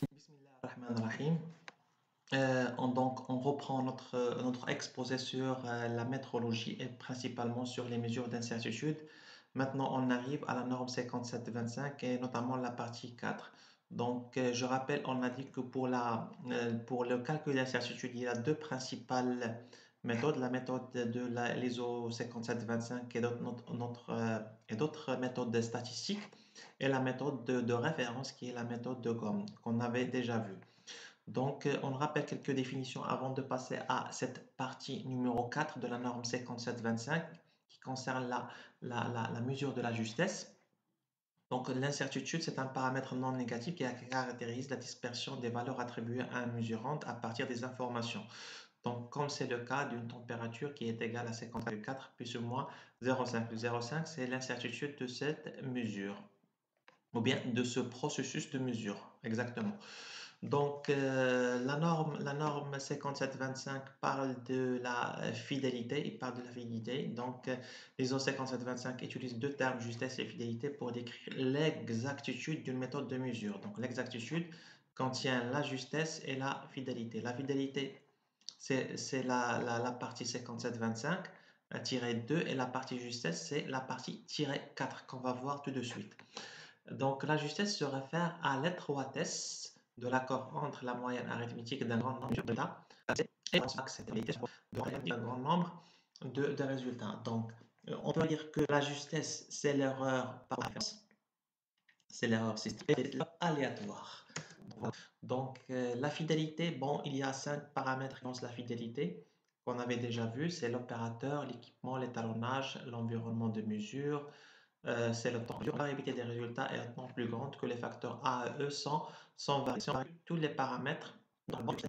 Bismillahirrahmanirrahim. On reprend notre exposé sur la métrologie et principalement sur les mesures d'incertitude. Maintenant, on arrive à la norme 5725 et notamment la partie 4. Donc, je rappelle, on a dit que pour le calcul d'incertitude, il y a deux principales méthodes, la méthode de l'ISO 5725 et d'autres méthodes statistiques et la méthode de référence qui est la méthode de Gomme qu'on avait déjà vue. Donc, on rappelle quelques définitions avant de passer à cette partie numéro 4 de la norme 5725 qui concerne la mesure de la justesse. Donc, l'incertitude, c'est un paramètre non négatif qui caractérise la dispersion des valeurs attribuées à un mesurant à partir des informations. Donc, comme c'est le cas d'une température qui est égale à 54 plus ou moins 0,5. 0,5, c'est l'incertitude de cette mesure, ou bien de ce processus de mesure, exactement. Donc, la norme 5725 parle de la fidélité, il parle de la fidélité. Donc, l'ISO 5725 utilise deux termes, justesse et fidélité, pour décrire l'exactitude d'une méthode de mesure. Donc, l'exactitude contient la justesse et la fidélité. La fidélité, c'est la partie 5725-2 et la partie justesse, c'est la partie -4 qu'on va voir tout de suite. Donc, la justesse se réfère à l'étroitesse de l'accord entre la moyenne arithmétique d'un grand nombre de résultats et l'acceptabilité d'un grand nombre de résultats. Donc, on peut dire que la justesse, c'est l'erreur par référence, c'est l'erreur systémique et l'erreur aléatoire. Donc, la fidélité, bon, il y a 5 paramètres qui font la fidélité qu'on avait déjà vu, c'est l'opérateur, l'équipement, l'étalonnage, l'environnement de mesure, c'est le temps. La variabilité des résultats est nettement plus grande que les facteurs A et E sans variation. Tous les paramètres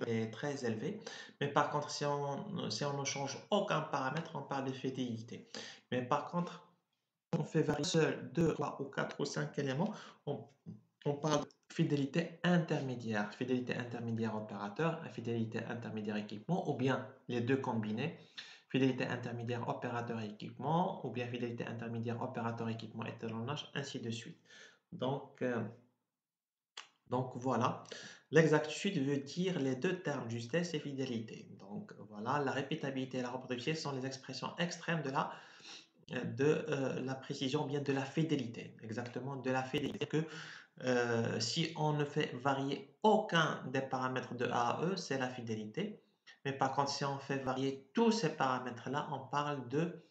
est très élevé. Mais par contre, si on ne change aucun paramètre, on parle de fidélité. Mais par contre, on fait varier seul 2, 3 ou 4 ou 5 éléments, on, on parle de fidélité intermédiaire. Fidélité intermédiaire opérateur, fidélité intermédiaire équipement, ou bien les deux combinés. Fidélité intermédiaire opérateur équipement, ou bien fidélité intermédiaire opérateur équipement étalonnage, ainsi de suite. Donc voilà, l'exactitude veut dire les deux termes justesse et fidélité. Donc voilà, la répétabilité et la reproductibilité sont les expressions extrêmes de la précision, bien de la fidélité, exactement de la fidélité. Que si on ne fait varier aucun des paramètres de A à E, c'est la fidélité. Mais par contre, si on fait varier tous ces paramètres-là, on parle de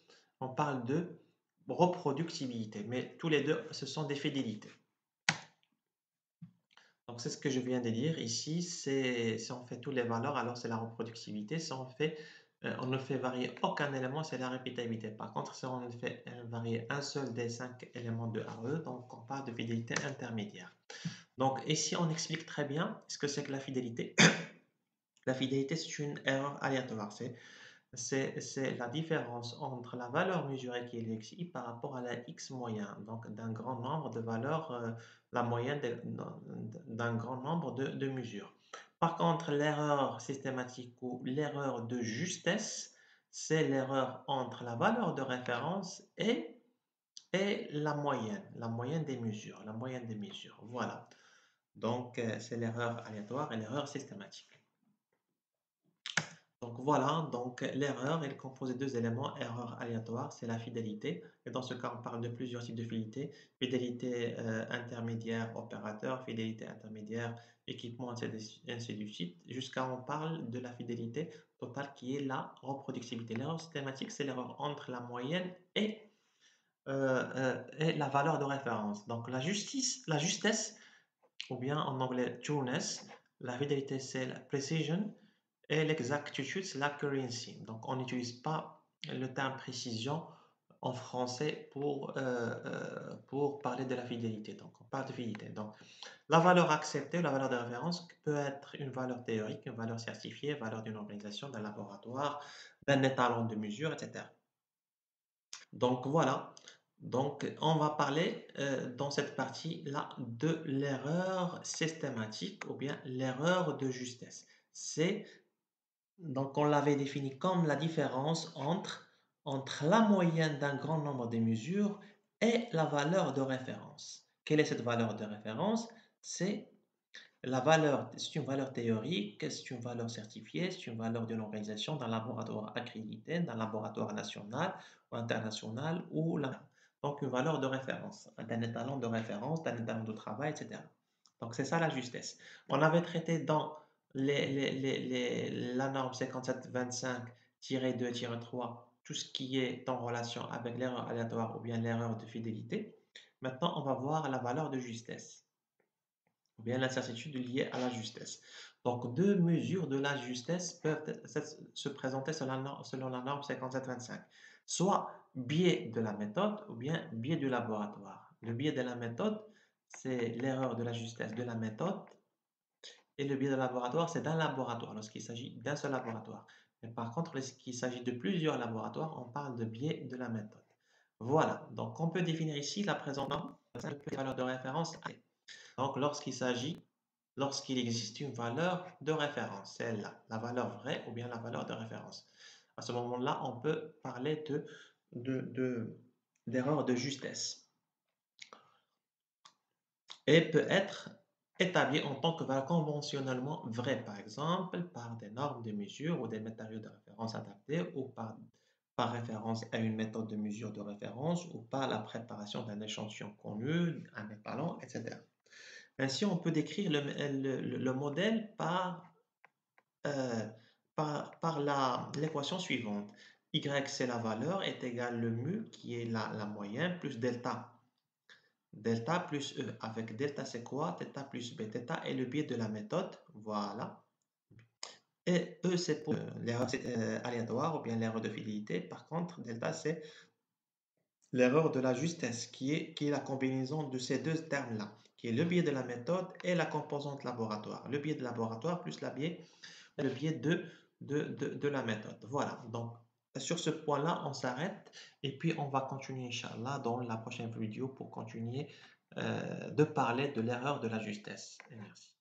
reproductibilité. Mais tous les deux, ce sont des fidélités. Donc, c'est ce que je viens de dire ici. Si on fait toutes les valeurs, alors c'est la reproductibilité. Si on ne fait varier aucun élément, c'est la répétabilité. Par contre, si on fait varier un seul des 5 éléments de AE, donc on parle de fidélité intermédiaire. Donc, ici, on explique très bien ce que c'est que la fidélité. La fidélité, c'est une erreur aléatoire. C'est la différence entre la valeur mesurée qui est l'xi par rapport à la x moyen, donc d'un grand nombre de valeurs, la moyenne d'un grand nombre de mesures. Par contre, l'erreur systématique ou l'erreur de justesse, c'est l'erreur entre la valeur de référence et la moyenne des mesures, la moyenne des mesures. Voilà. Donc, c'est l'erreur aléatoire et l'erreur systématique. Donc voilà, donc l'erreur est composée de deux éléments. Erreur aléatoire, c'est la fidélité. Et dans ce cas, on parle de plusieurs types de fidélité. Fidélité intermédiaire opérateur, fidélité intermédiaire équipement, ainsi de suite, jusqu'à on parle de la fidélité totale qui est la reproductibilité. L'erreur systématique, c'est l'erreur entre la moyenne et la valeur de référence. Donc la justesse, ou bien en anglais trueness, la fidélité, c'est la precision. Et l'exactitude, c'est l'accuracy. Donc, on n'utilise pas le terme précision en français pour parler de la fidélité. Donc, on parle de fidélité. Donc, la valeur acceptée, la valeur de référence peut être une valeur théorique, une valeur certifiée, une valeur d'une organisation, d'un laboratoire, d'un étalon de mesure, etc. Donc, voilà. Donc, on va parler dans cette partie-là de l'erreur systématique ou bien l'erreur de justesse. Donc, on l'avait défini comme la différence entre la moyenne d'un grand nombre de mesures et la valeur de référence. Quelle est cette valeur de référence? C'est La valeur, c'est une valeur théorique, c'est une valeur certifiée, c'est une valeur d'une organisation d'un laboratoire accrédité, d'un laboratoire national ou international donc une valeur de référence, d'un étalon de référence, d'un étalon de travail, etc. Donc c'est ça la justesse. On avait traité dans la norme 5725-2-3 tout ce qui est en relation avec l'erreur aléatoire ou bien l'erreur de fidélité. Maintenant, on va voir la valeur de justesse ou bien l'incertitude liée à la justesse. Donc, deux mesures de la justesse peuvent se présenter selon la norme 5725. Soit biais de la méthode ou bien biais du laboratoire. Le biais de la méthode, c'est l'erreur de la justesse de la méthode et le biais de laboratoire, c'est d'un laboratoire lorsqu'il s'agit d'un seul laboratoire. Mais par contre, lorsqu'il s'agit de plusieurs laboratoires, on parle de biais de la méthode. Voilà, donc on peut définir ici la présente norme, la valeur de référence. Donc, lorsqu'il existe une valeur de référence, celle-là, la valeur vraie ou bien la valeur de référence. À ce moment-là, on peut parler d'erreur de justesse et peut être établie en tant que valeur conventionnellement vraie, par exemple, par des normes de mesure ou des matériaux de référence adaptés ou par référence à une méthode de mesure de référence ou par la préparation d'un échantillon connu, un étalon, etc. Ainsi, on peut décrire le modèle euh, par l'équation suivante. Y, c'est la valeur, est égal le mu, qui est la moyenne, plus delta. Delta plus E. Avec delta, c'est quoi? Delta plus B. Delta est le biais de la méthode. Voilà. Et E, c'est pour l'erreur aléatoire ou bien l'erreur de fidélité. Par contre, delta, c'est l'erreur de la justesse, qui est la combinaison de ces deux termes-là, qui est le biais de la méthode et la composante laboratoire. Le biais de laboratoire plus le biais de la méthode. Voilà, donc sur ce point-là, on s'arrête et puis on va continuer, Inch'Allah, dans la prochaine vidéo pour continuer de parler de l'erreur de la justesse. Et merci.